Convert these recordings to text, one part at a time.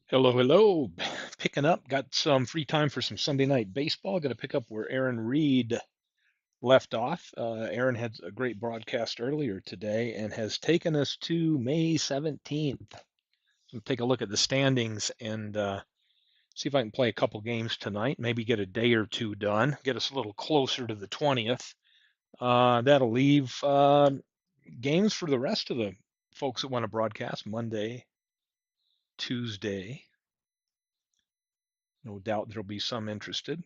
Hello, hello. Picking up. Got some free time for some Sunday night baseball. Going to pick up where Aaron Reed left off. Aaron had a great broadcast earlier today and has taken us to May 17th. So take a look at the standings and see if I can play a couple games tonight. Maybe get a day or two done. Get us a little closer to the 20th. That'll leave games for the rest of the folks that want to broadcast Monday, Tuesday. No doubt there'll be some interested.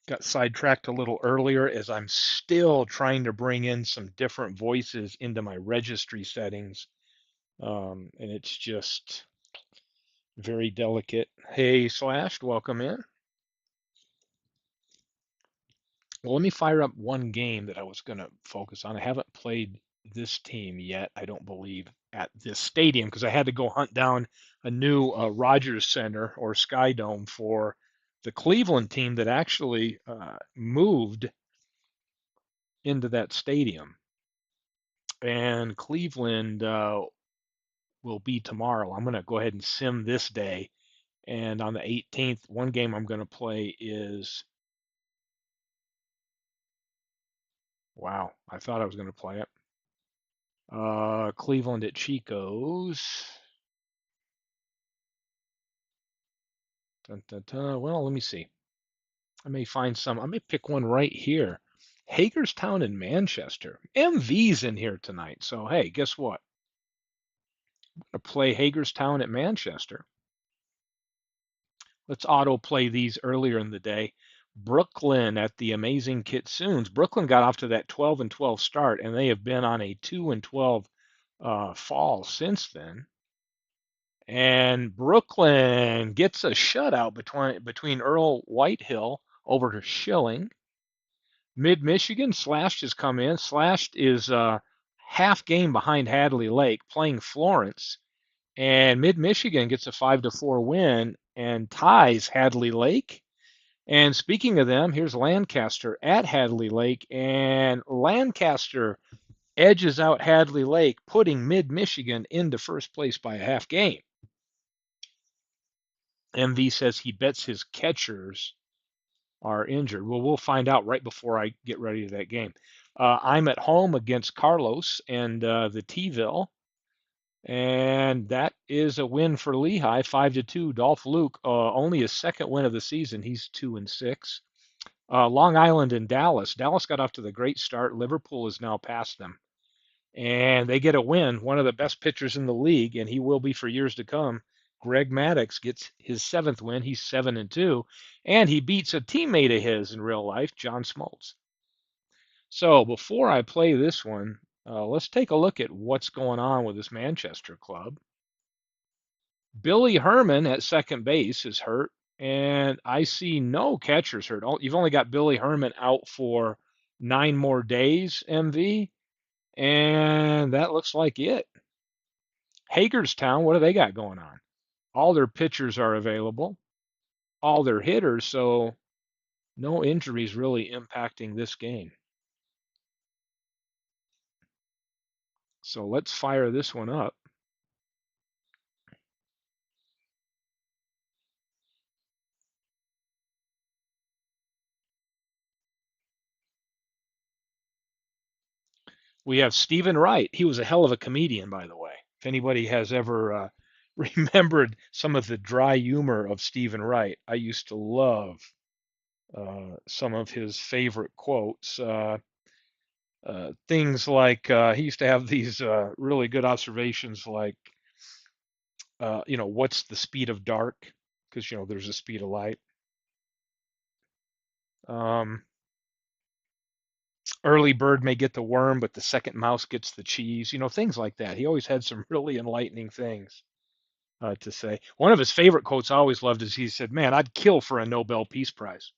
Got sidetracked a little earlier as I'm still trying to bring in some different voices into my registry settings. And it's just very delicate. Hey, Slashed, welcome in. Well, let me fire up one game that I was going to focus on. I haven't played this team yet, I don't believe, at this stadium because I had to go hunt down a new Rogers Center or Sky Dome for the Cleveland team that actually moved into that stadium. And Cleveland will be tomorrow. I'm going to go ahead and sim this day. And on the 18th, one game I'm going to play is, wow, I thought I was going to play it. Cleveland at Chico's. Dun, dun, dun. Well, let me see. I may find some. I may pick one right here. Hagerstown and Manchester. MV's in here tonight. So, hey, guess what? I'm going to play Hagerstown at Manchester. Let's auto play these earlier in the day. Brooklyn at the Amazing Kitsunes. Brooklyn got off to that 12-12 start, and they have been on a 2-12 fall since then. And Brooklyn gets a shutout between Earl Whitehill over to Schilling. Mid Michigan, Slashed has come in. Slashed is half game behind Hadley Lake, playing Florence, and Mid Michigan gets a 5-4 win and ties Hadley Lake. And speaking of them, here's Lancaster at Hadley Lake, and Lancaster edges out Hadley Lake, putting Mid Michigan into first place by a half game. MV says he bets his catchers are injured. Well, we'll find out right before I get ready to that game. I'm at home against Carlos and the T-ville, and that is a win for Lehigh, 5-2. Dolph Luke, only his second win of the season. He's 2-6. Long Island and Dallas. Dallas got off to the great start. Liverpool is now past them, and they get a win. One of the best pitchers in the league, and he will be for years to come. Greg Maddux gets his seventh win. He's 7-2, and he beats a teammate of his in real life, John Smoltz. So before I play this one, let's take a look at what's going on with this Manchester club. Billy Herman at second base is hurt, and I see no catchers hurt. You've only got Billy Herman out for 9 more days, MV, and that looks like it. Hagerstown, what do they got going on? All their pitchers are available, all their hitters, so no injuries really impacting this game. So let's fire this one up. We have Stephen Wright. He was a hell of a comedian, by the way. If anybody has ever remembered some of the dry humor of Stephen Wright, I used to love some of his favorite quotes. Things like he used to have these really good observations like, what's the speed of dark? Because, there's a speed of light. Early bird may get the worm, but the second mouse gets the cheese. Things like that. He always had some really enlightening things to say. One of his favorite quotes I always loved is he said, "Man, I'd kill for a Nobel Peace Prize."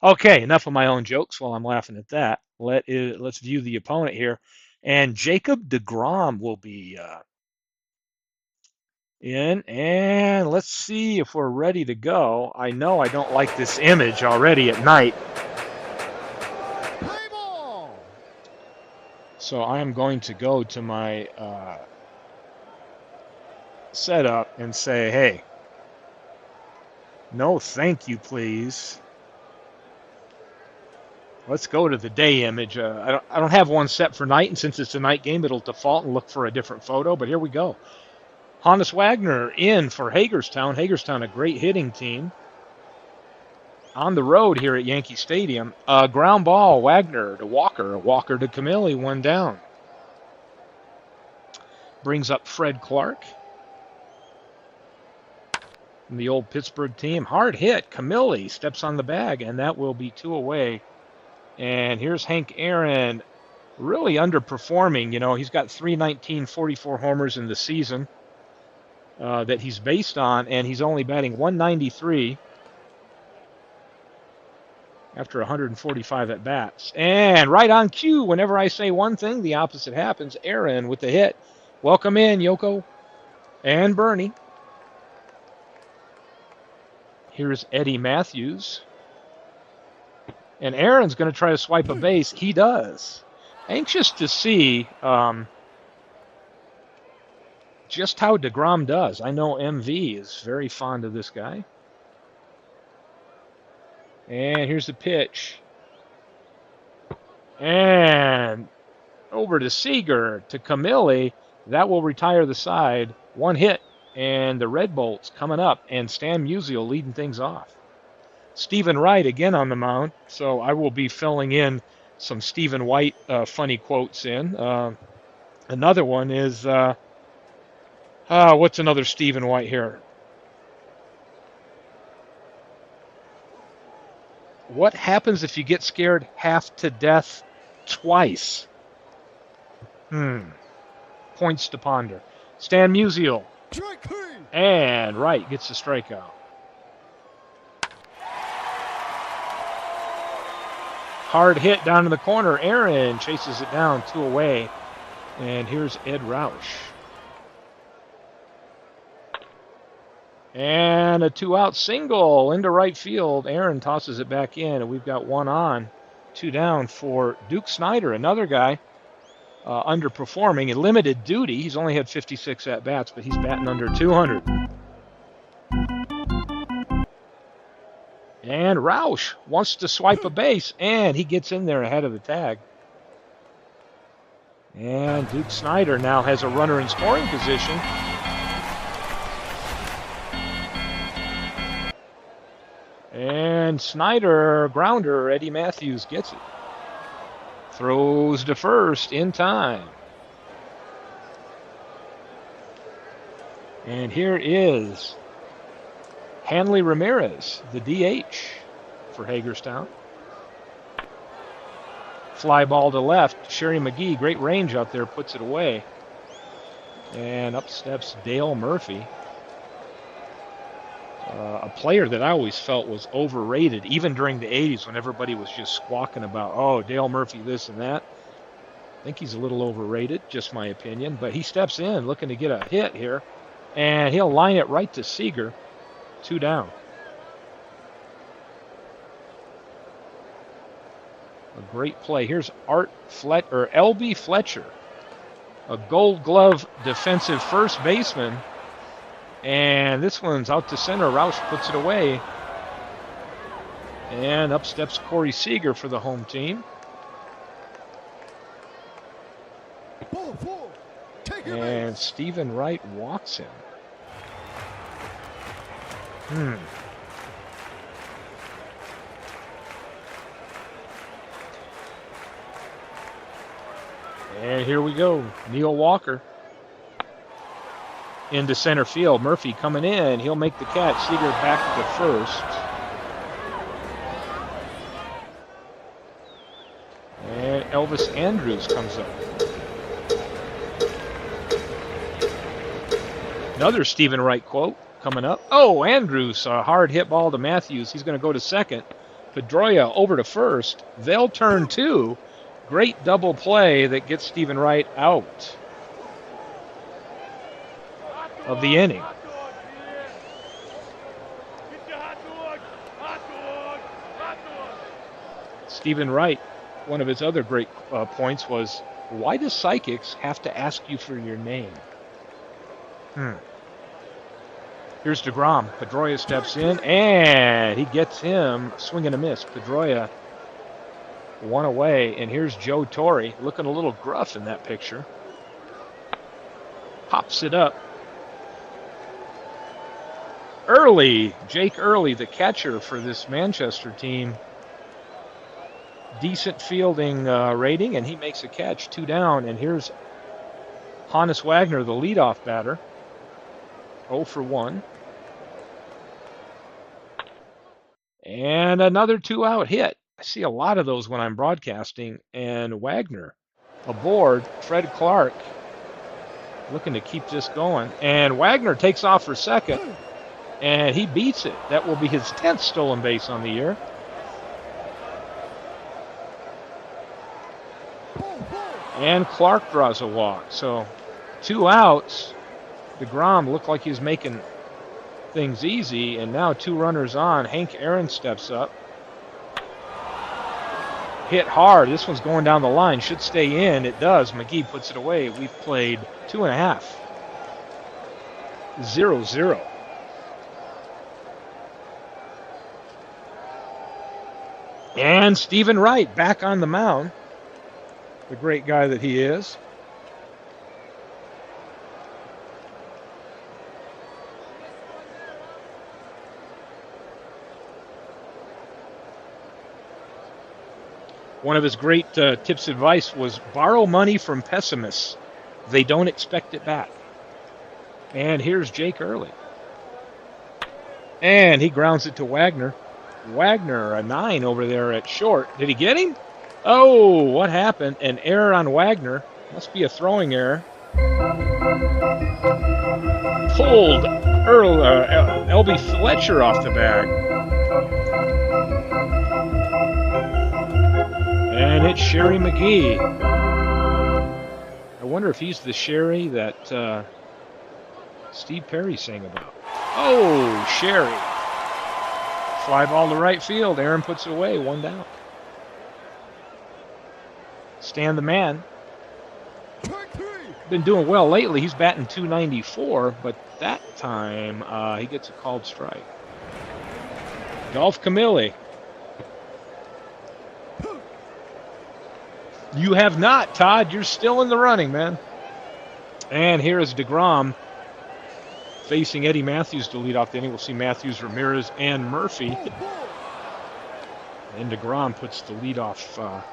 Okay, enough of my own jokes while I'm laughing at that. Let's view the opponent here. And Jacob deGrom will be in. And let's see if we're ready to go. I know I don't like this image already at night. So I am going to go to my setup and say, hey, no thank you, please. Let's go to the day image. I don't have one set for night, and since it's a night game, it'll default and look for a different photo, but here we go. Hannes Wagner in for Hagerstown. Hagerstown, a great hitting team. On the road here at Yankee Stadium. Ground ball, Wagner to Walker. Walker to Camilli, one down. Brings up Fred Clark from the old Pittsburgh team. Hard hit. Camilli steps on the bag, and that will be 2 away. And here's Hank Aaron, really underperforming. You know, he's got 319, 44 homers in the season that he's based on, and he's only batting 193 after 145 at bats. And right on cue, whenever I say one thing, the opposite happens. Aaron with the hit. Welcome in, Yoko and Bernie. Here's Eddie Matthews. And Aaron's going to try to swipe a base. He does. Anxious to see just how DeGrom does. I know MV is very fond of this guy. And here's the pitch. And over to Seager, to Camilli. That will retire the side. One hit, and the Red Bolts coming up, and Stan Musial leading things off. Stephen Wright again on the mound, so I will be filling in some Stephen White funny quotes in. Another one is, what's another Stephen White here? What happens if you get scared half to death twice? Points to ponder. Stan Musial. And Wright gets the strikeout. Hard hit down in the corner. Aaron chases it down, 2 away. And here's Ed Roush. And a 2-out single into right field. Aaron tosses it back in, and we've got 1 on, 2 down for Duke Snider, another guy underperforming in limited duty. He's only had 56 at-bats, but he's batting under 200. And Roush wants to swipe a base, and he gets in there ahead of the tag. And Duke Snider now has a runner in scoring position. And Snider, grounder, Eddie Matthews gets it. Throws to first in time. And here is Hanley Ramirez, the DH for Hagerstown. Fly ball to left. Sherry McGee, great range out there, puts it away. And up steps Dale Murphy. A player that I always felt was overrated, even during the 80s when everybody was just squawking about, oh, Dale Murphy, this and that. I think he's a little overrated, just my opinion. But he steps in looking to get a hit here, and he'll line it right to Seager. 2 down. A great play. Here's LB Fletcher, a Gold Glove defensive first baseman. And this one's out to center. Roush puts it away. And up steps Corey Seager for the home team. And Stephen Wright walks him. And here we go. Neil Walker into center field. Murphy coming in. He'll make the catch. Seager back to first. And Elvis Andrews comes up. Another Stephen Wright quote coming up. Oh, Andrews, a hard hit ball to Matthews. He's going to go to second. Pedroia over to first. They'll turn 2. Great double play that gets Stephen Wright out of the inning. Stephen Wright, one of his other great points was Why do psychics have to ask you for your name? Here's DeGrom. Pedroia steps in, and he gets him swing and a miss. Pedroia one away, and here's Joe Torre, looking a little gruff in that picture. Pops it up. Jake Early, the catcher for this Manchester team. Decent fielding rating, and he makes a catch. 2 down, and here's Hannes Wagner, the leadoff batter. 0 for 1. And another 2-out hit. I see a lot of those when I'm broadcasting. And Wagner aboard. Fred Clark looking to keep this going. And Wagner takes off for second, and he beats it. That will be his 10th stolen base on the year. And Clark draws a walk. So 2 outs. DeGrom looked like he's making things easy, and now 2 runners on. Hank Aaron steps up. Hit hard. This one's going down the line. Should stay in. It does. McGee puts it away. We've played 2.5. 0-0. And Stephen Wright back on the mound. The great guy that he is. One of his great tips advice was borrow money from pessimists. They don't expect it back. And here's Jake Early. And he grounds it to Wagner. Wagner, a 9 over there at short. Did he get him? Oh, what happened? An error on Wagner. Must be a throwing error. Pulled L.B. Fletcher off the bag. And it's Sherry McGee. I wonder if he's the Sherry that Steve Perry sang about. Oh, Sherry. Fly ball to right field. Aaron puts it away. 1 down. Stan the man. Been doing well lately. He's batting .294, but that time he gets a called strike. Dolph Camilli. You have not, Todd. You're still in the running, man. And here is DeGrom facing Eddie Matthews to lead off the inning. We'll see Matthews, Ramirez, and Murphy. And DeGrom puts the leadoff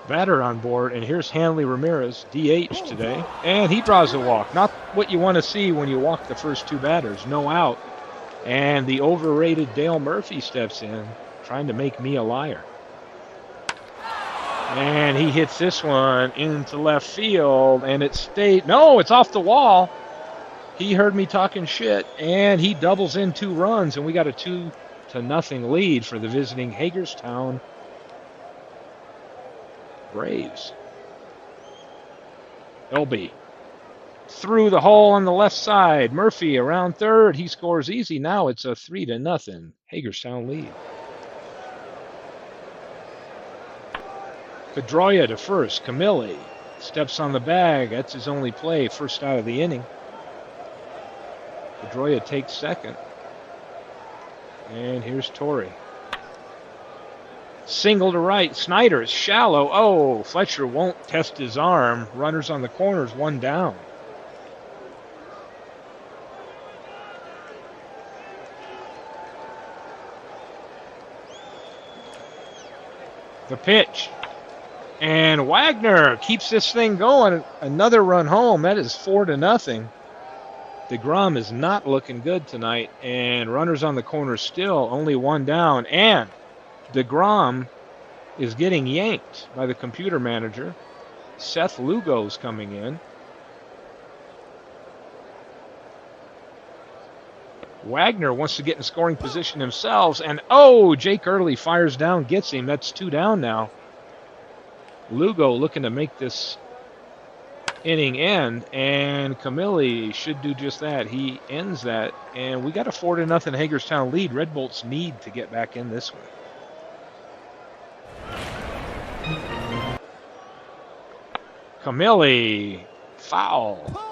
batter on board. And here's Hanley Ramirez, DH today. And he draws a walk. Not what you want to see when you walk the first 2 batters. No out. And the overrated Dale Murphy steps in, trying to make me a liar. And he hits this one into left field, and it stayed. No, it's off the wall. He heard me talking shit, and he doubles in 2 runs, and we got a 2-0 lead for the visiting Hagerstown Braves. LB through the hole on the left side. Murphy around third. He scores easy. Now it's a 3-0 Hagerstown lead. Pedroia to first. Camilli steps on the bag. That's his only play. First out of the inning. Pedroia takes second. And here's Torrey. Single to right. Snyder is shallow. Oh, Fletcher won't test his arm. Runners on the corners. 1 down. The pitch. And Wagner keeps this thing going. Another run home. That is 4-0. DeGrom is not looking good tonight. And runners on the corner still. Only 1 down. And DeGrom is getting yanked by the computer manager. Seth Lugo's coming in. Wagner wants to get in scoring position himself. And, oh, Jake Early fires down, gets him. That's 2 down now. Lugo looking to make this inning end, and Camilli should do just that. He ends that, and we got a 4-0 Hagerstown lead. Red Bolts need to get back in this one. Camilli, foul.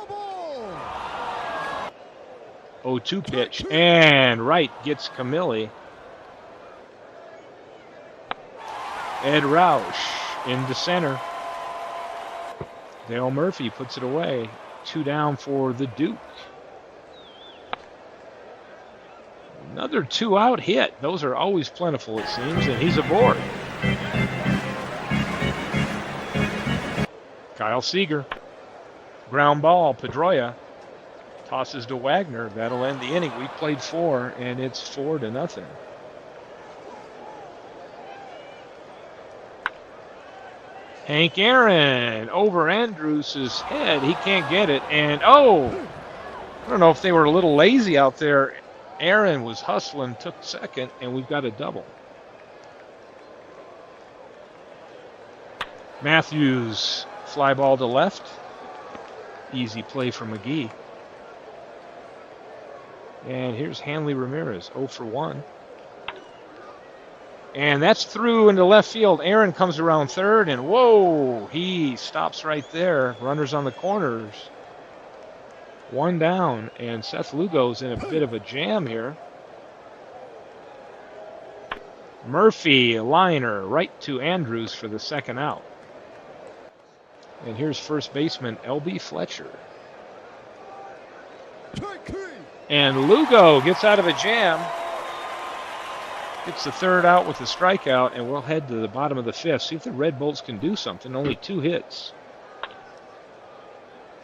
0-2 pitch, and right gets Camilli. Ed Roush into center. Dale Murphy puts it away. 2 down for the Duke. Another 2-out hit. Those are always plentiful, it seems, and he's aboard. Kyle Seager. Ground ball. Pedroia tosses to Wagner. That'll end the inning. We played 4, and it's 4-0. Hank Aaron over Andrews' head. He can't get it. And, oh, I don't know if they were a little lazy out there. Aaron was hustling, took second, and we've got a double. Matthews, fly ball to left. Easy play for McGee. And here's Hanley Ramirez, 0 for 1. And that's through into left field. Aaron comes around third, and whoa, he stops right there. Runners on the corners. 1 down, and Seth Lugo's in a bit of a jam here. Murphy, liner, right to Andrews for the 2nd out. And here's first baseman L.B. Fletcher. And Lugo gets out of a jam. Gets the 3rd out with a strikeout, and we'll head to the bottom of the 5th. See if the Red Bolts can do something. Only 2 hits.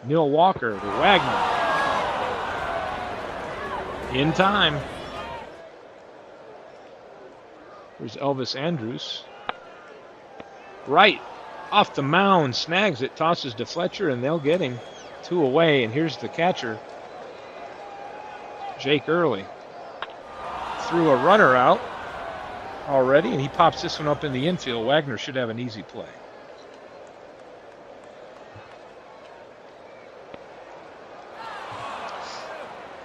Neil Walker to Wagner. In time. Here's Elvis Andrews. Right. Off the mound. Snags it. Tosses to Fletcher, and they'll get him. 2 away, and here's the catcher. Jake Early. Threw a runner out already, and he pops this one up in the infield. Wagner should have an easy play.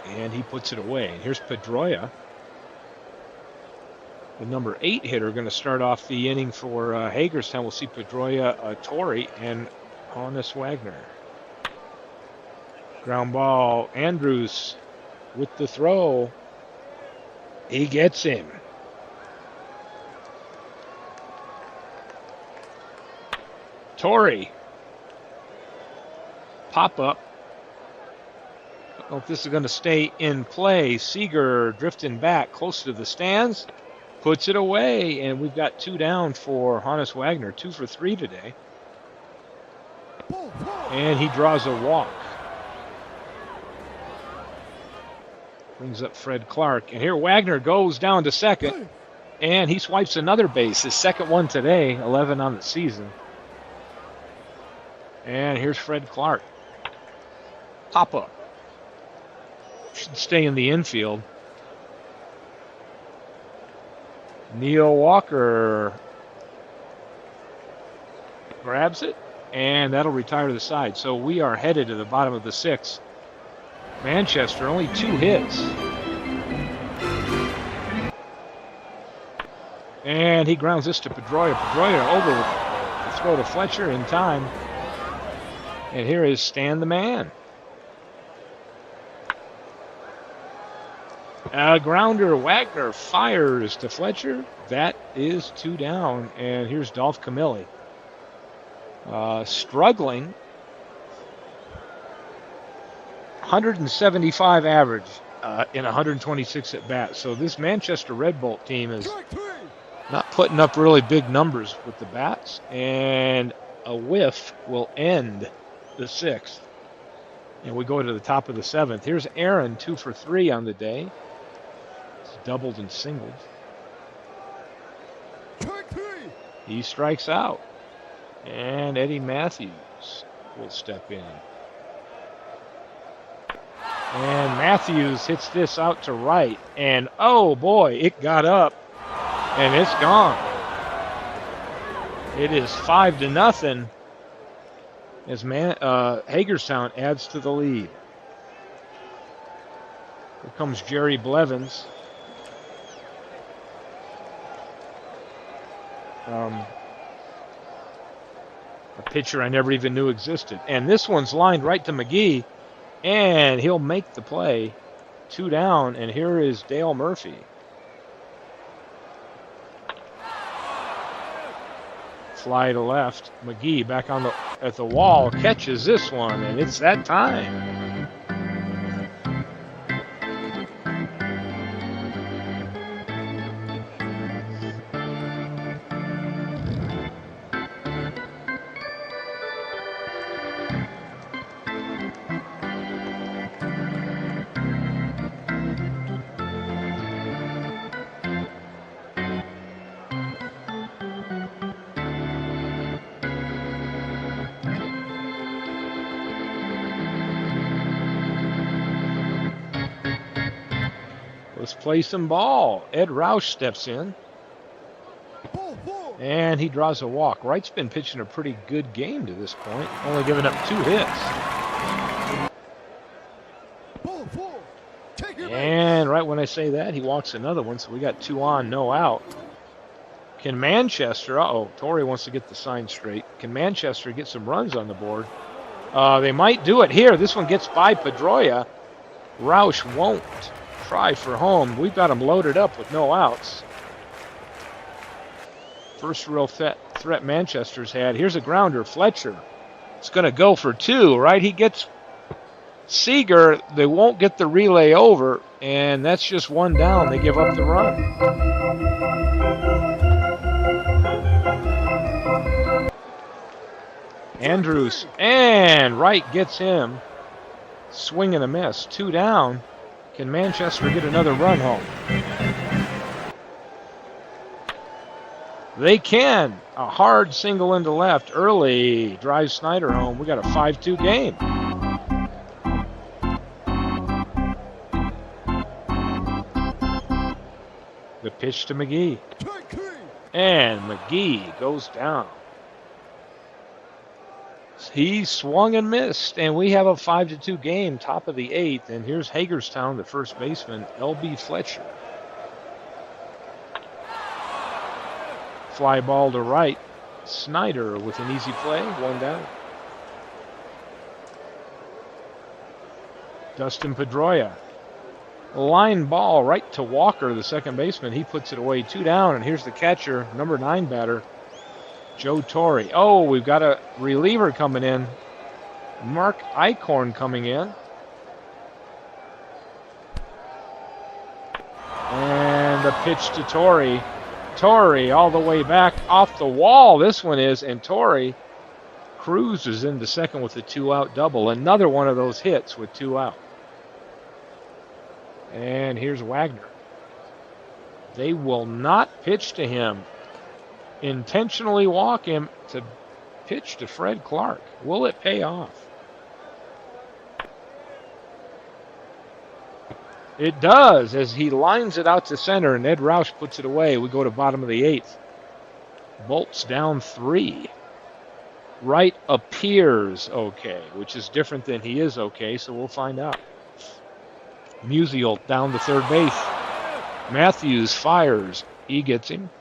And he puts it away. And here's Pedroia, the number 8 hitter, going to start off the inning for Hagerstown. We'll see Pedroia, Torrey, and Honus Wagner. Ground ball. Andrews with the throw. He gets him. Torrey. Pop up. I don't know if this is going to stay in play. Seager drifting back close to the stands. Puts it away, and we've got 2 down for Honus Wagner. 2 for 3 today. And he draws a walk. Brings up Fred Clark. And here Wagner goes down to second. And he swipes another base. His 2nd one today. 11 on the season. And here's Fred Clark. Pop up. Should stay in the infield. Neil Walker grabs it. And that'll retire to the side. So we are headed to the bottom of the 6th. Manchester, only 2 hits. And he grounds this to Pedroia. Pedroia over the throw to Fletcher in time. And here is Stan the Man. Grounder, Wagner fires to Fletcher. That is 2 down. And here's Dolph Camilli. Struggling. 175 average in 126 at bats. So this Manchester Red Bolt team is not putting up really big numbers with the bats. And a whiff will end the 6th. And we go to the top of the 7th. Here's Aaron, 2 for 3 on the day. He's doubled and singled. He strikes out. And Eddie Matthews will step in. And Matthews hits this out to right. And oh boy, it got up. And it's gone. It is 5-0 as Hagerstown adds to the lead. Here comes Jerry Blevins. a pitcher I never even knew existed. And this one's lined right to McGee, and he'll make the play. 2 down, and here is Dale Murphy. Fly to left. McGee back on at the wall, catches this one, and it's that time. Let's play some ball. Ed Roush steps in. And he draws a walk. Wright's been pitching a pretty good game to this point, only giving up 2 hits. And right when I say that, he walks another one, so we got 2 on, no out. Can Manchester, Torrey wants to get the sign straight. Can Manchester get some runs on the board? They might do it here. This one gets by Pedroia. Roush won't try for home. We've got him loaded up with no outs. First real threat Manchester's had. Here's a grounder. Fletcher. It's going to go for 2, right? He gets Seager. They won't get the relay over, and that's just 1 down. They give up the run. Andrews, and Wright gets him. Swing and a miss. 2 down. Can Manchester get another run home? They can. A hard single into left early. Drives Snyder home. We got a 5-2 game. The pitch to McGee. And McGee goes down. He swung and missed, and we have a 5-2 game, top of the 8th. And here's Hagerstown, the first baseman, L.B. Fletcher. Fly ball to right. Snyder with an easy play, 1 down. Dustin Pedroia. Line ball right to Walker, the second baseman. He puts it away, 2 down, and here's the catcher, number 9 batter, Joe Torrey. Oh, we've got a reliever coming in. Mark Eichhorn coming in. And the pitch to Torrey. Torrey all the way back off the wall. This one is, and Torrey cruises into second with a 2-out double. Another one of those hits with 2 out. And here's Wagner. They will not pitch to him. Intentionally walk him to pitch to Fred Clark. Will it pay off? It does, as he lines it out to center, and Ed Roush puts it away. We go to bottom of the 8th. Bolts down 3. Wright appears okay, which is different than he is okay, so we'll find out. Musial down to third base. Matthews fires. He gets him.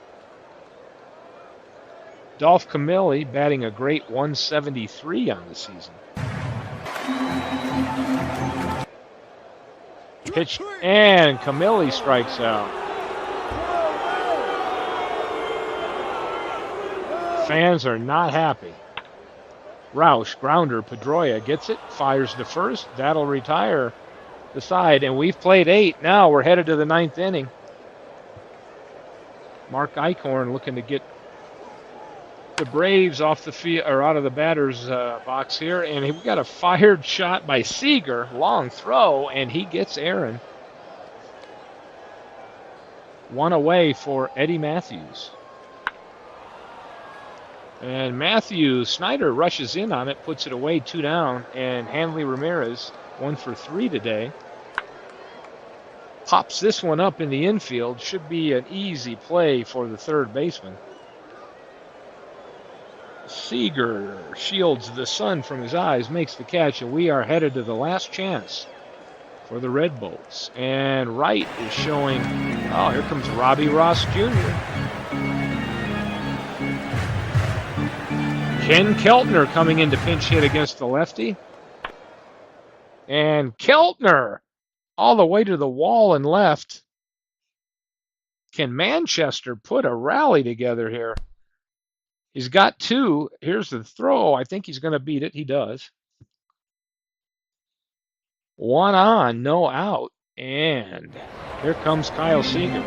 Dolph Camilli batting a great 173 on the season. Pitch, and Camilli strikes out. Fans are not happy. Roush, grounder, Pedroia gets it, fires to first. That'll retire the side, and we've played 8. Now we're headed to the 9th inning. Mark Eichhorn looking to get the Braves off the field, or out of the batter's box here, and we got a fired shot by Seager, long throw, and he gets Aaron. 1 away for Eddie Matthews. And Matthews, Snyder rushes in on it, puts it away, 2 down, and Hanley Ramirez, 1 for 3 today. Pops this one up in the infield. Should be an easy play for the third baseman. Seager shields the sun from his eyes, makes the catch, and we are headed to the last chance for the Red Bolts. And Wright is showing, oh, here comes Robbie Ross Jr. Ken Keltner coming in to pinch hit against the lefty. And Keltner all the way to the wall and left. Can Manchester put a rally together here? He's got two. Here's the throw. I think he's going to beat it. He does. One on, no out. And here comes Kyle Seager.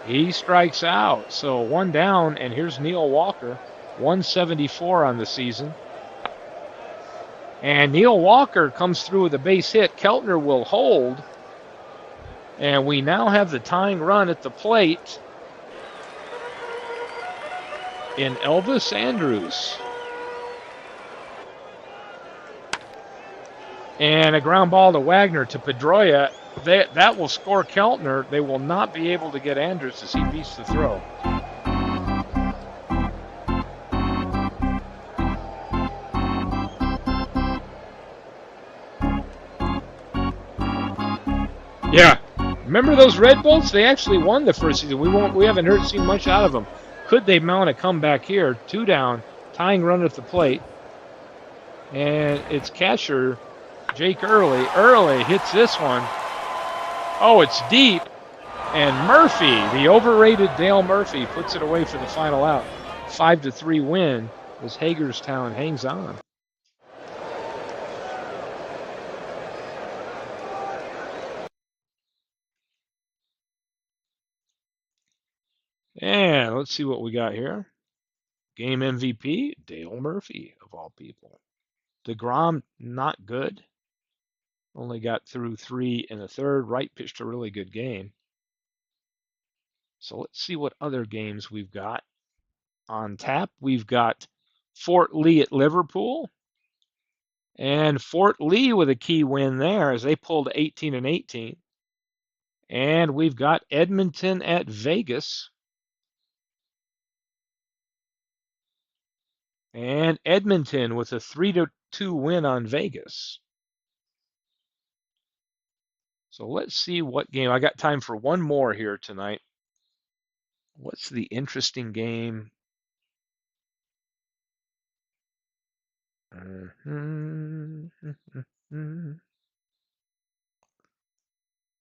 He strikes out. So one down, and here's Neil Walker. 174 on the season. And Neil Walker comes through with a base hit. Keltner will hold. And we now have the tying run at the plate in Elvis Andrus. And a ground ball to Wagner to Pedroia. That will score Keltner. They will not be able to get Andrus as he beats the throw. Yeah. Remember those Red Bolts? They actually won the first season. We haven't seen much out of them. Could they mount a comeback here? 2 down, tying run at the plate. And it's catcher Jake Early. Early hits this one. Oh, it's deep. And Murphy, the overrated Dale Murphy, puts it away for the final out. 5-3 win as Hagerstown hangs on. And let's see what we got here. Game MVP, Dale Murphy, of all people. DeGrom, not good. Only got through 3 1/3. Wright pitched a really good game. So let's see what other games we've got on tap. We've got Fort Lee at Liverpool. And Fort Lee with a key win there as they pulled 18-18. And we've got Edmonton at Vegas. And Edmonton with a 3-2 win on Vegas. So let's see what game. I got time for one more here tonight. What's the interesting game? San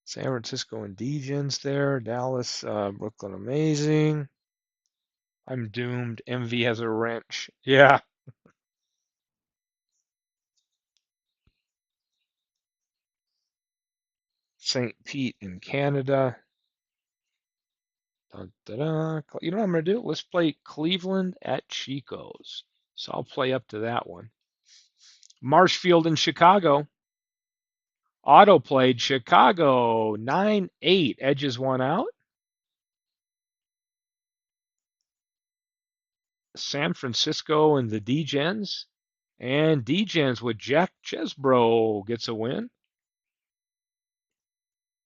Francisco and Degens there. Dallas, Brooklyn, amazing. I'm doomed. MV has a wrench. Yeah. St. Pete in Canada. Dun, dun, dun. You know what I'm going to do? Let's play Cleveland at Chico's. So I'll play up to that one. Marshfield in Chicago. Auto played Chicago 9-8. Edges one out. San Francisco and the Degens. And Degens with Jack Chesbro gets a win.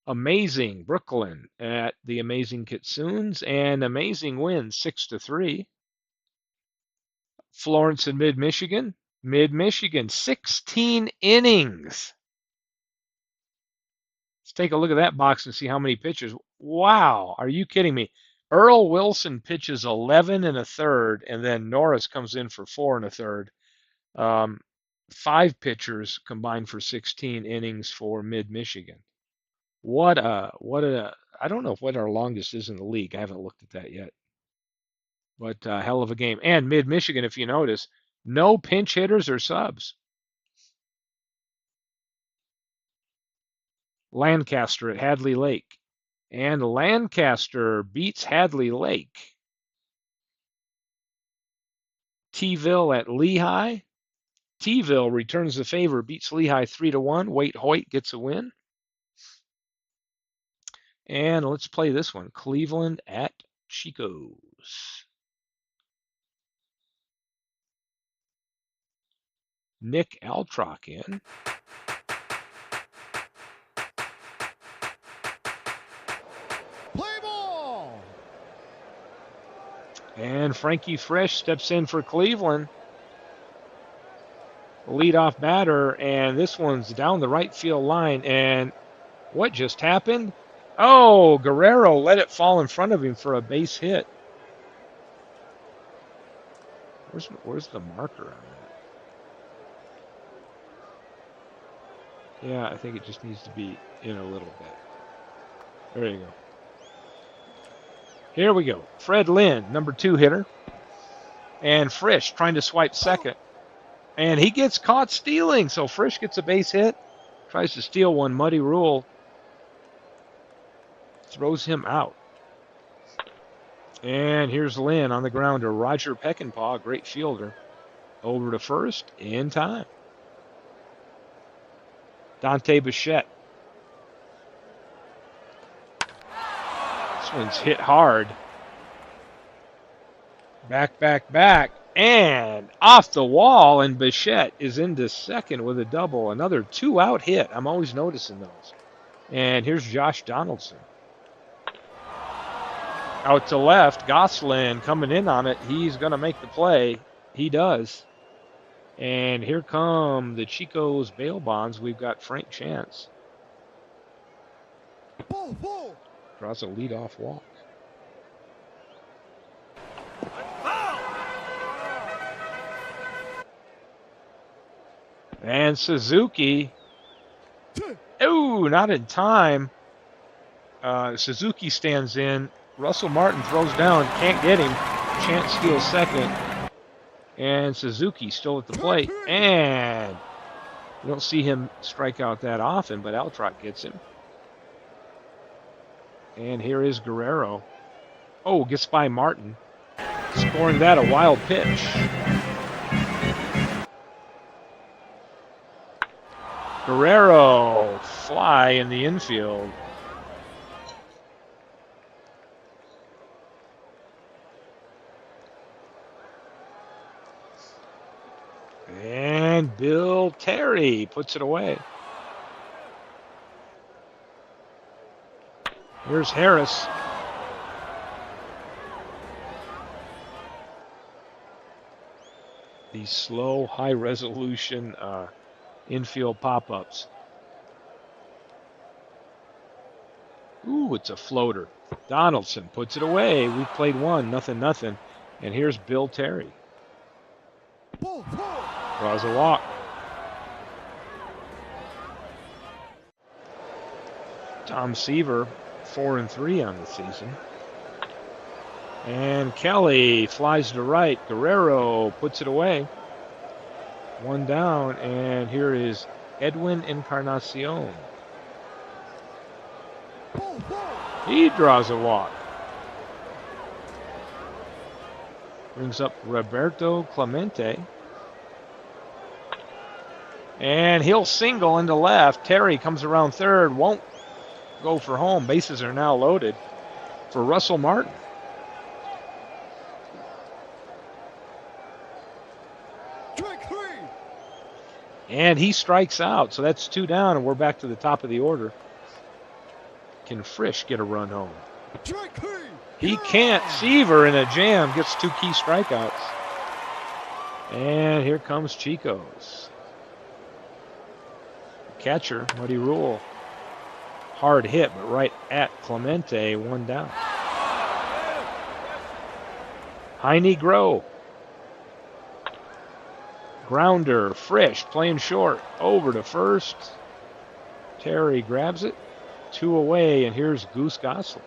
Amazing Brooklyn at the Amazing Kitsunes, and amazing win 6-3. Florence and Mid-Michigan. Mid-Michigan 16 innings. Let's take a look at that box and see how many pitchers. Wow, are you kidding me? Earl Wilson pitches 11 1/3, and then Norris comes in for 4 1/3. 5 pitchers combined for 16 innings for Mid-Michigan. What a, I don't know what our longest is in the league. I haven't looked at that yet. But hell of a game. And Mid-Michigan, if you notice, no pinch hitters or subs. Lancaster at Hadley Lake. And Lancaster beats Hadley Lake. T-ville at Lehigh. T-ville returns the favor, beats Lehigh 3-1. Waite Hoyt gets a win. And let's play this one. Cleveland at Chico's. Nick Altrock in. Play ball. And Frankie Fresh steps in for Cleveland. Leadoff batter, and this one's down the right field line. And what just happened? Oh, Guerrero let it fall in front of him for a base hit. Where's the marker on that? Yeah, I think it just needs to be in a little bit. There you go. Here we go. Fred Lynn, number 2 hitter. And Frisch trying to swipe second. And he gets caught stealing. So Frisch gets a base hit. Tries to steal one. Muddy Rule throws him out. And here's Lynn on the grounder. Roger Peckinpah, great fielder. Over to first in time. Dante Bichette. This one's hit hard. Back. And off the wall, and Bichette is into second with a double. Another 2-out hit. I'm always noticing those. And here's Josh Donaldson. Out to left, Goslin coming in on it. He's going to make the play. He does. And here come the Chico's bail bonds. We've got Frank Chance. Draws a leadoff walk. And Suzuki. Oh, not in time. Suzuki stands in. Russell Martin throws down. Can't get him. Chance steals second. And Suzuki still at the plate. And you don't see him strike out that often, but Altrott gets him. And here is Guerrero. Oh, gets by Martin. Scoring that, a wild pitch. Guerrero, fly in the infield. And Bill Terry puts it away. Here's Harris. These slow, high-resolution infield pop-ups. Ooh, it's a floater. Donaldson puts it away. We played one, nothing. And here's Bill Terry. Draws a walk. Tom Seaver, 4-3 on the season. And Kelly flies to right. Guerrero puts it away. One down, and here is Edwin Encarnacion. He draws a walk. Brings up Roberto Clemente. And he'll single into left. Terry comes around third, won't go for home. Bases are now loaded for Russell Martin. And he strikes out, so that's 2 down, and we're back to the top of the order. Can Frisch get a run home? He can't. Seaver in a jam gets 2 key strikeouts. And here comes Chico's. Catcher, Muddy Rule. Hard hit, but right at Clemente, 1 down. Heine Groh. Grounder, Frisch playing short, over to first. Terry grabs it, 2 away, and here's Goose Goslin.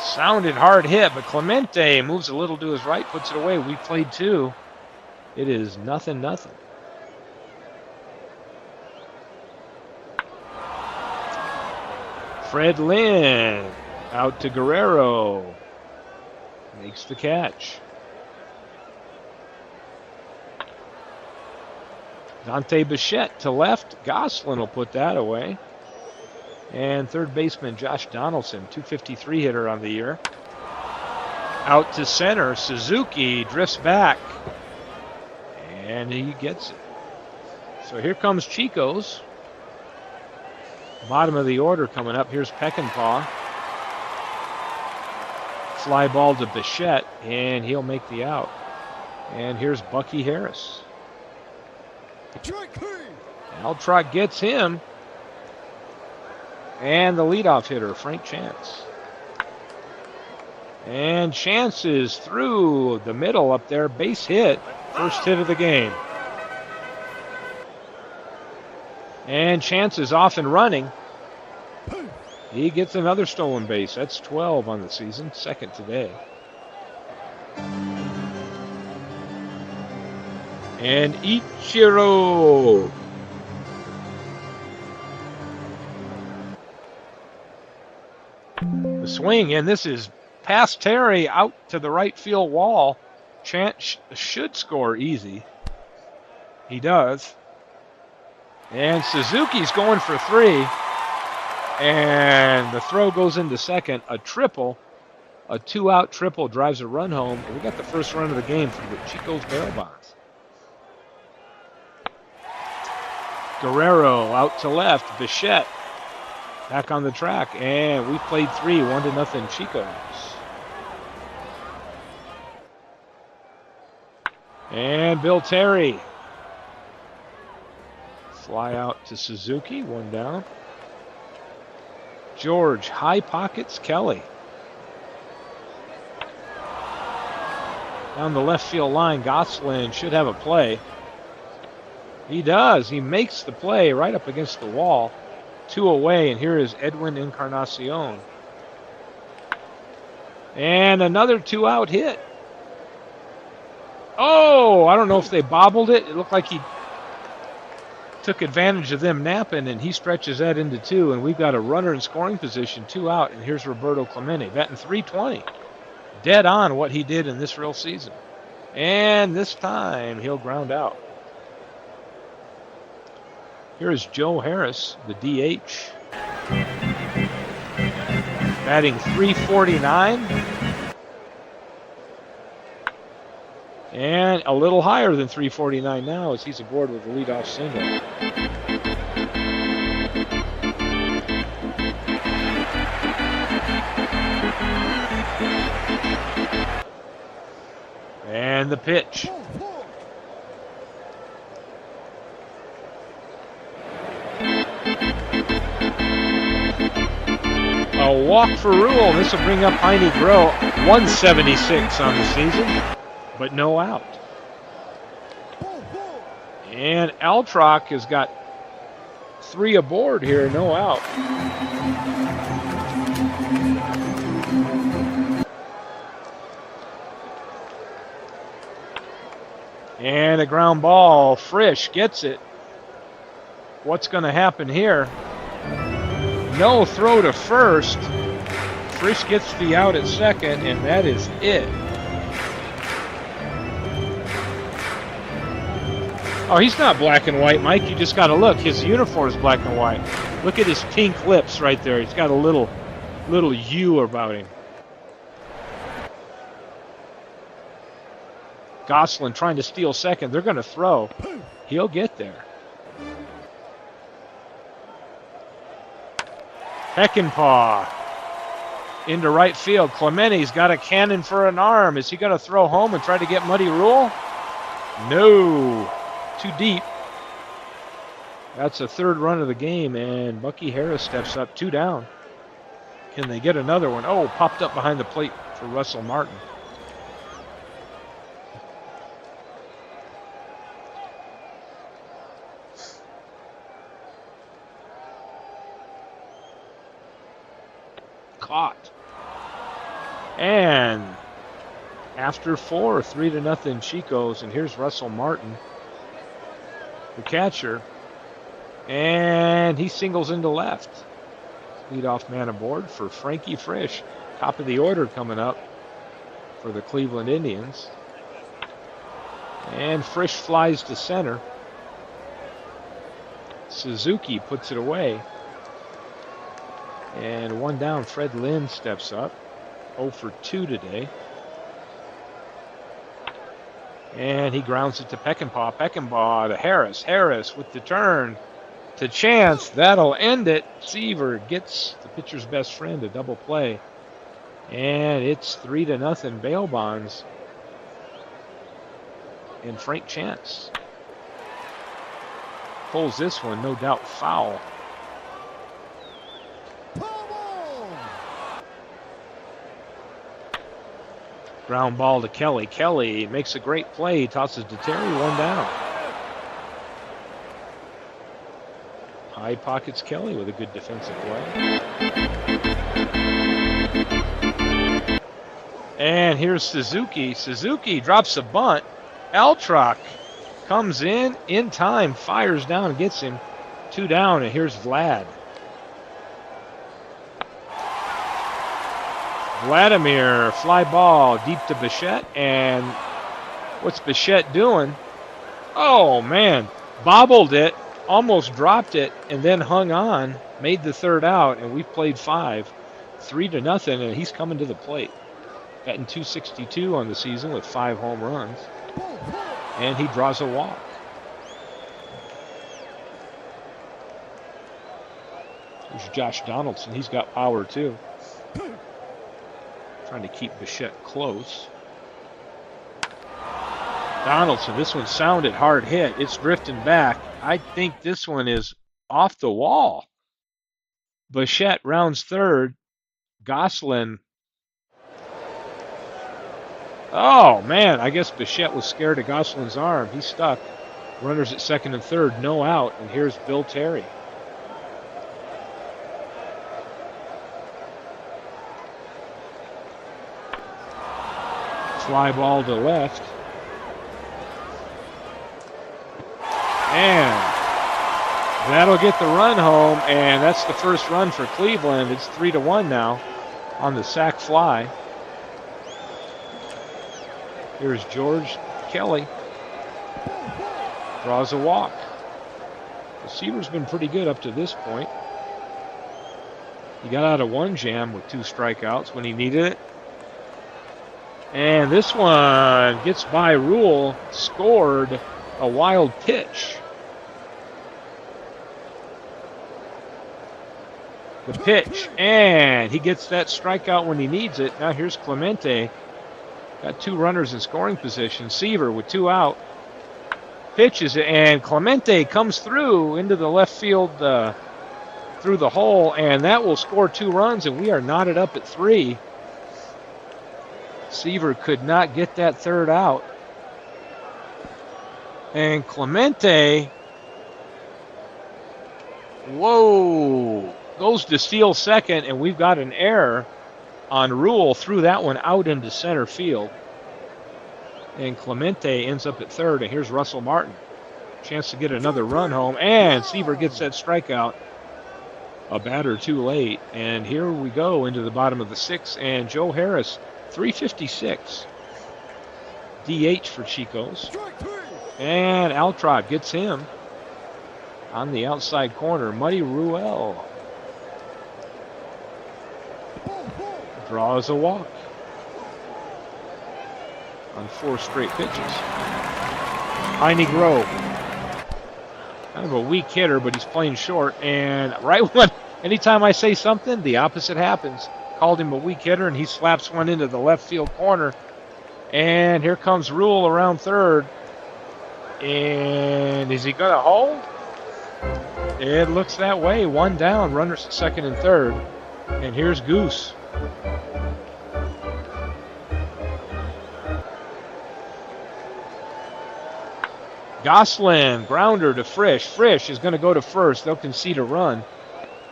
Sounded hard hit, but Clemente moves a little to his right, puts it away. We played 2. It is 0-0. Fred Lynn out to Guerrero. Makes the catch. Dante Bichette to left. Goslin will put that away. And third baseman Josh Donaldson, 253 hitter on the year. Out to center. Suzuki drifts back. And he gets it. So here comes Chico's. Bottom of the order coming up. Here's Peckinpah. Fly ball to Bichette, and he'll make the out. And here's Bucky Harris. Altrott gets him. And the leadoff hitter, Frank Chance. And chances through the middle up there. Base hit. First hit of the game. And chances off and running. He gets another stolen base. That's 12 on the season. Second today. And Ichiro. The swing, and this is past Terry out to the right field wall. Chance should score easy. He does. And Suzuki's going for 3. And the throw goes into second. A triple. A 2-out triple drives a run home. And we got the first run of the game for the Chico's Barrel Bonds. Guerrero out to left. Bichette back on the track. And we played 3, 1-0 Chicos. And Bill Terry. Fly out to Suzuki. 1 down. George, high pockets Kelly. Down the left field line, Gosselin should have a play. He does. He makes the play right up against the wall. 2 away, and here is Edwin Encarnacion. And another 2-out hit. Oh, I don't know if they bobbled it. It looked like he took advantage of them napping, and he stretches that into 2, and we've got a runner in scoring position, 2 out, and here's Roberto Clemente, batting .320. Dead on what he did in this real season. And this time, he'll ground out. Here is Joe Harris, the DH. Batting .349. And a little higher than .349 now as he's aboard with a leadoff single. And the pitch. A walk for Rule. This will bring up Heine Groh, 176 on the season, but no out. And Altrock has got 3 aboard here, no out. And a ground ball. Frisch gets it. What's going to happen here? No throw to first. Frisch gets the out at second, and that is it. Oh, he's not black and white, Mike. You just got to look. His uniform is black and white. Look at his pink lips right there. He's got a little U about him. Gosselin trying to steal second. They're going to throw. He'll get there. Peckinpah into right field. Clemente's got a cannon for an arm. Is he going to throw home and try to get Muddy Rule? No. Too deep. That's the 3rd run of the game, and Bucky Harris steps up, 2 down. Can they get another one? Oh, popped up behind the plate for Russell Martin. Caught. And after 4, 3-0 Chicos, and here's Russell Martin, the catcher, and he singles into left. Leadoff man aboard for Frankie Frisch. Top of the order coming up for the Cleveland Indians. And Frisch flies to center. Suzuki puts it away. And 1 down, Fred Lynn steps up. 0 for 2 today. And he grounds it to Peckinpah. Peckinpah to Harris. Harris with the turn to Chance. That'll end it. Seaver gets the pitcher's best friend a double play. And it's 3-0 Bail Bonds. And Frank Chance pulls this one, no doubt foul. Ground ball to Kelly. Kelly makes a great play, tosses to Terry, 1 down. High pockets Kelly with a good defensive play. And here's Suzuki. Suzuki drops a bunt. Altrock comes in time, fires down, gets him. 2 down, and here's Vlad. Vladimir, fly ball deep to Bichette, and what's Bichette doing? Oh, man, bobbled it, almost dropped it, and then hung on, made the 3rd out, and we've played 5. 3-0, and he's coming to the plate. Batting .262 on the season with 5 home runs, and he draws a walk. There's Josh Donaldson. He's got power, too. Trying to keep Bichette close. Donaldson, this one sounded hard hit. It's drifting back. I think this one is off the wall. Bichette rounds 3rd. Goslin. Oh, man, I guess Bichette was scared of Goslin's arm. He's stuck. Runners at 2nd and 3rd, no out, and here's Bill Terry. Fly ball to left. And that'll get the run home, and that's the first run for Cleveland. It's 3-1 now on the sac fly. Here's George Kelly. Draws a walk. The receiver's been pretty good up to this point. He got out of 1 jam with 2 strikeouts when he needed it. And this one gets by Rule, scored a wild pitch. The pitch, and he gets that strikeout when he needs it. Now here's Clemente. Got 2 runners in scoring position. Seaver with 2 out. Pitches it, and Clemente comes through into the left field through the hole, and that will score 2 runs, and we are knotted up at 3. Seaver could not get that 3rd out. And Clemente, whoa, goes to steal 2nd, and we've got an error on Rule. Threw that one out into center field. And Clemente ends up at 3rd, and here's Russell Martin. Chance to get another run home, and Seaver gets that strikeout. A batter too late, and here we go into the bottom of the 6th, and Joe Harris, 356. DH for Chico's. And Altrod gets him on the outside corner. Muddy Ruel draws a walk on 4 straight pitches. Heine Grove, kind of a weak hitter, but he's playing short. And right when, anytime I say something, the opposite happens. Called him a weak hitter, and he slaps one into the left field corner. And here comes Rule around 3rd. And is he going to hold? It looks that way. 1 down, runners at 2nd and 3rd. And here's Goose. Goslin, grounder to Frisch. Frisch is going to go to first. They'll concede a run.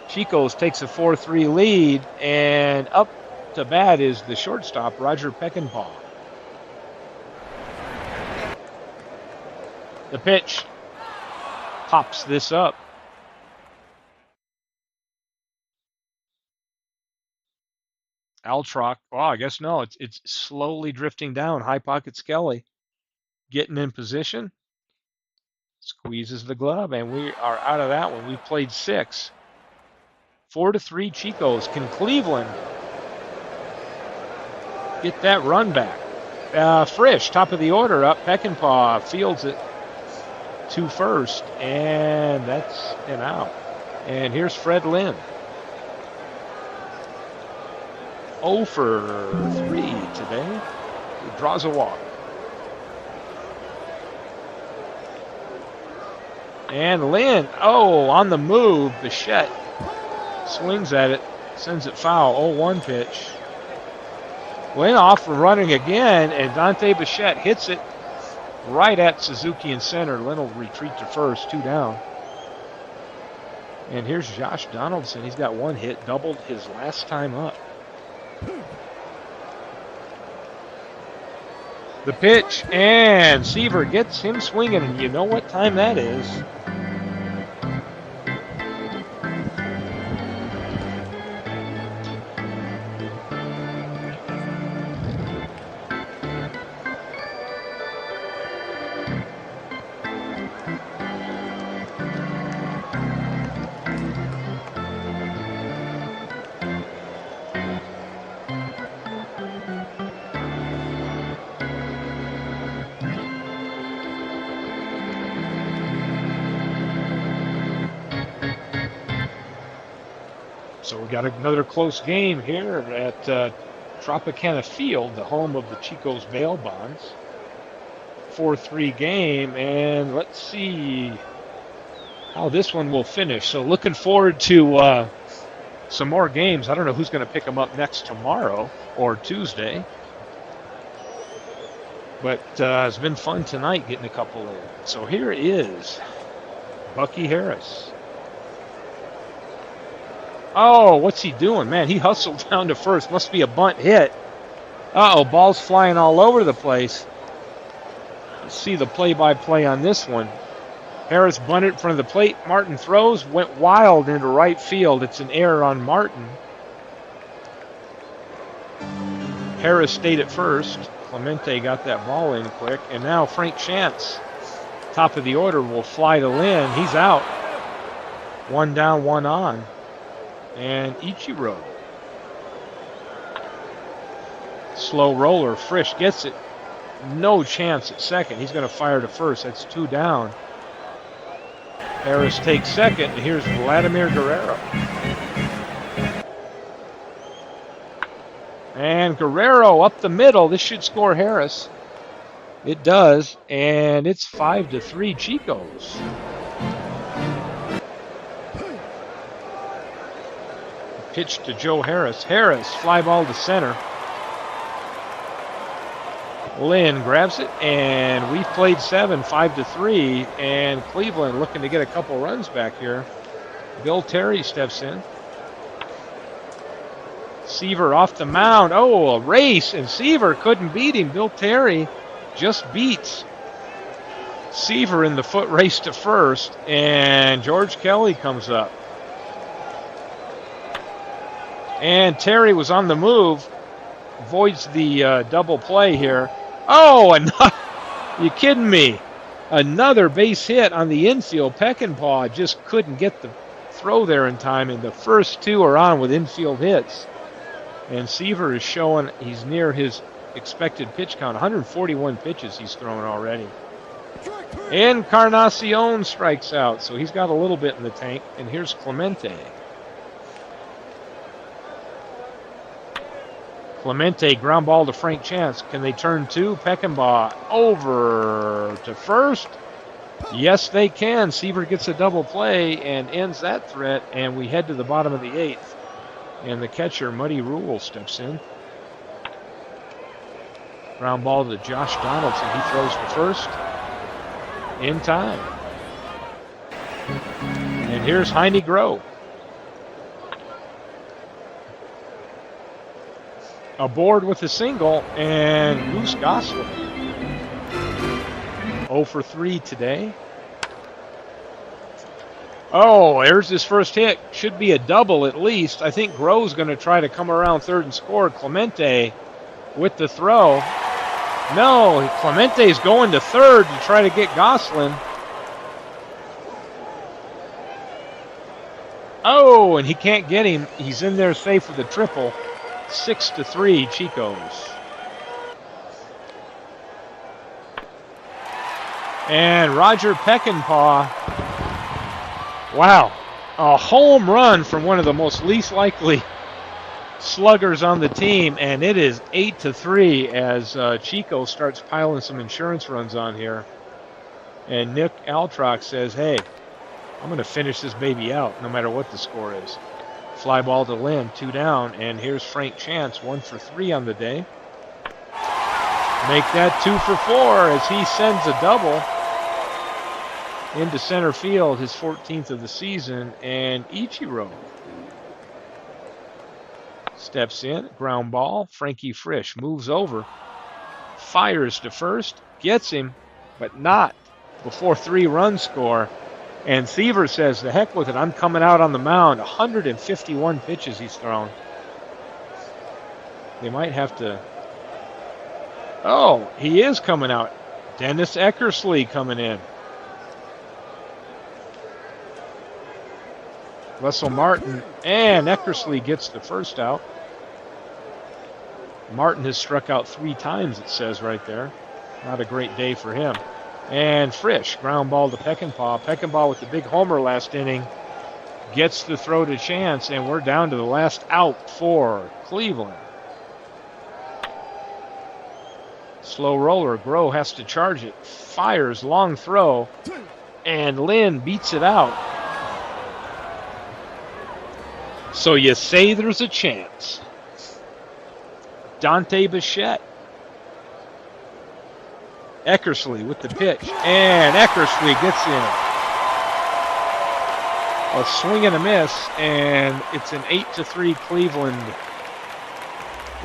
Chico's takes a 4-3 lead, and up to bat is the shortstop, Roger Peckinpah. The pitch pops this up. Altrock, well, I guess no, it's slowly drifting down. High pocket Skelly getting in position. Squeezes the glove, and we are out of that one. We've played 6. 4-3 Chico's. Can Cleveland get that run back? Frisch, top of the order up. Peckinpah fields it to first, and that's an out. And here's Fred Lynn. 0 for 3 today. He draws a walk. And Lynn, on the move. Bichette swings at it, sends it foul. 0-1 pitch. Lynn off and running again, and Dante Bichette hits it right at Suzuki in center. Lynn will retreat to first, 2 down. And here's Josh Donaldson. He's got 1 hit, doubled his last time up. The pitch, and Seaver gets him swinging, and you know what time that is. So we got another close game here at Tropicana Field, the home of the Chico's bail bonds. 4-3 game, and let's see how this one will finish. So looking forward to some more games. I don't know who's going to pick them up next tomorrow or Tuesday. But it's been fun tonight getting a couple in. So here is Bucky Harris. Oh, what's he doing? Man, he hustled down to first. Must be a bunt hit. Uh-oh, ball's flying all over the place. Let's see the play-by-play on this one. Harris bunted in front of the plate. Martin throws, went wild into right field. It's an error on Martin. Harris stayed at first. Clemente got that ball in quick. And now Frank Chance, top of the order, will fly to Lynn. He's out. 1 down, 1 on. And Ichiro. Slow roller. Frisch gets it. No chance at second. He's going to fire to first. That's 2 down. Harris takes second. And here's Vladimir Guerrero. And Guerrero up the middle. This should score Harris. It does. And it's 5-3 Chicos. Pitch to Joe Harris. Harris, fly ball to center. Lynn grabs it, and we've played 7, 5-3, and Cleveland looking to get a couple runs back here. Bill Terry steps in. Seaver off the mound. Oh, a race, and Seaver couldn't beat him. Bill Terry just beats Seaver in the foot race to first, and George Kelly comes up. And Terry was on the move, avoids the double play here. Oh, you kidding me? Another base hit on the infield. Peckinpah just couldn't get the throw there in time, and the first 2 are on with infield hits. And Seaver is showing he's near his expected pitch count. 141 pitches he's thrown already. Encarnacion strikes out, so he's got a little bit in the tank. And here's Clemente. Clemente, ground ball to Frank Chance. Can they turn 2? Peckinpah over to first. Yes, they can. Seaver gets a double play and ends that threat, and we head to the bottom of the 8th. And the catcher, Muddy Rule, steps in. Ground ball to Josh Donaldson. He throws to first. In time. And here's Heine Groh. Aboard with a single, and Goose Gosselin. 0 for 3 today. Oh, there's his first hit. Should be a double at least. I think Groh's going to try to come around third and score. Clemente with the throw. No, Clemente's going to third to try to get Gosselin. Oh, and he can't get him. He's in there safe with a triple. 6-3 Chicos. And Roger Peckinpah. Wow. A home run from one of the most least likely sluggers on the team, and it is 8-3 as Chico starts piling some insurance runs on here. And Nick Altrock says, hey, I'm going to finish this baby out no matter what the score is. Fly ball to Lynn, 2 down, and here's Frank Chance, 1 for 3 on the day. make that 2 for 4 as he sends a double into center field, his 14th of the season, and Ichiro steps in, ground ball. Frankie Frisch moves over, fires to first, gets him, but not before 3 runs score. And Seaver says, the heck with it, I'm coming out on the mound. 151 pitches he's thrown. They might have to. Oh, he is coming out. Dennis Eckersley coming in. Russell Martin and Eckersley gets the first out. Martin has struck out 3 times, it says right there. Not a great day for him. And Frisch, ground ball to Peckinpah. Peckinpah with the big homer last inning gets the throw to Chance, and we're down to the last out for Cleveland. Slow roller. Groh has to charge it. Fires, long throw, and Lynn beats it out. So you say there's a chance. Dante Bichette. Eckersley with the pitch, and Eckersley gets in. A swing and a miss, and it's an 8-3 Cleveland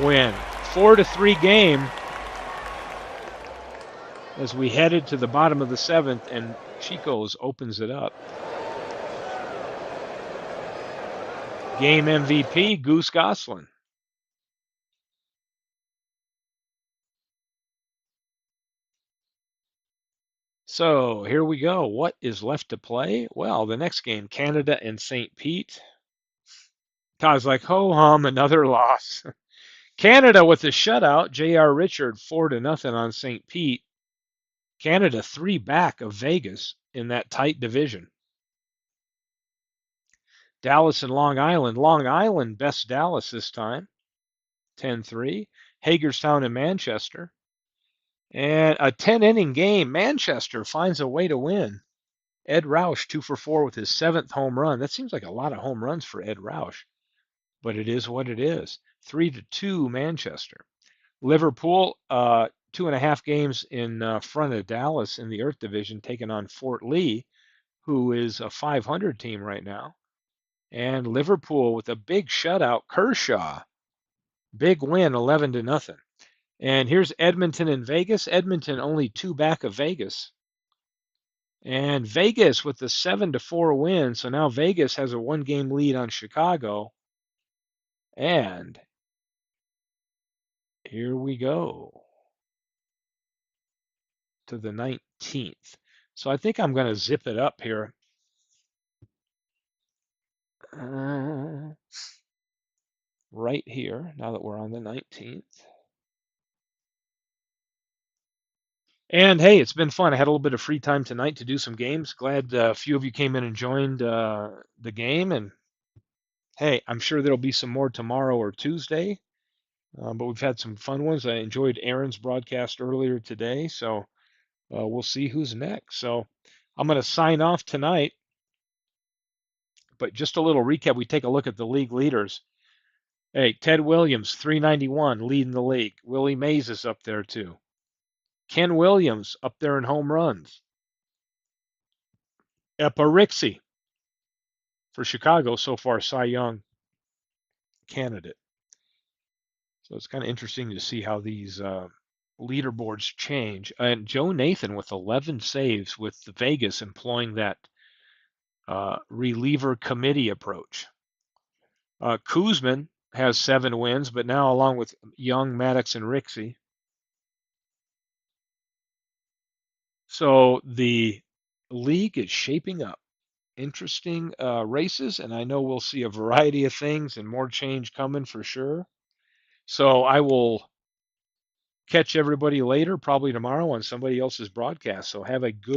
win. 4-3 game as we headed to the bottom of the 7th, and Chico's opens it up. Game MVP, Goose Goslin. So here we go. What is left to play? Well, the next game, Canada and St. Pete. Todd's like, ho hum, another loss. Canada with a shutout. J.R. Richard 4-0 on St. Pete. Canada 3 back of Vegas in that tight division. Dallas and Long Island. Long Island best Dallas this time. 10-3. Hagerstown and Manchester. And a 10-inning game. Manchester finds a way to win. Ed Roush 2 for 4 with his 7th home run. That seems like a lot of home runs for Ed Roush, but it is what it is. 3-2 Manchester. Liverpool 2.5 games in front of Dallas in the Earth Division, taking on Fort Lee, who is a 500 team right now. And Liverpool with a big shutout. Kershaw, big win, 11-0. And here's Edmonton and Vegas. Edmonton only 2 back of Vegas. And Vegas with the 7-4 win. So now Vegas has a 1-game lead on Chicago. And here we go to the 19th. So I think I'm going to zip it up here. Right here, now that we're on the 19th. And hey, it's been fun. I had a little bit of free time tonight to do some games. Glad a few of you came in and joined the game. And hey, I'm sure there'll be some more tomorrow or Tuesday. But we've had some fun ones. I enjoyed Aaron's broadcast earlier today. So we'll see who's next. So I'm going to sign off tonight. But just a little recap. We take a look at the league leaders. Hey, Ted Williams, 391, leading the league. Willie Mays is up there too. Ken Williams up there in home runs. Eparixi for Chicago so far, Cy Young candidate. So it's kind of interesting to see how these leaderboards change. And Joe Nathan with 11 saves with the Vegas employing that reliever committee approach. Kuzman has 7 wins, but now along with Young, Maddox, and Rixey. So the league is shaping up. Interesting races, and I know we'll see a variety of things and more change coming for sure. So I will catch everybody later, probably tomorrow on somebody else's broadcast. So have a good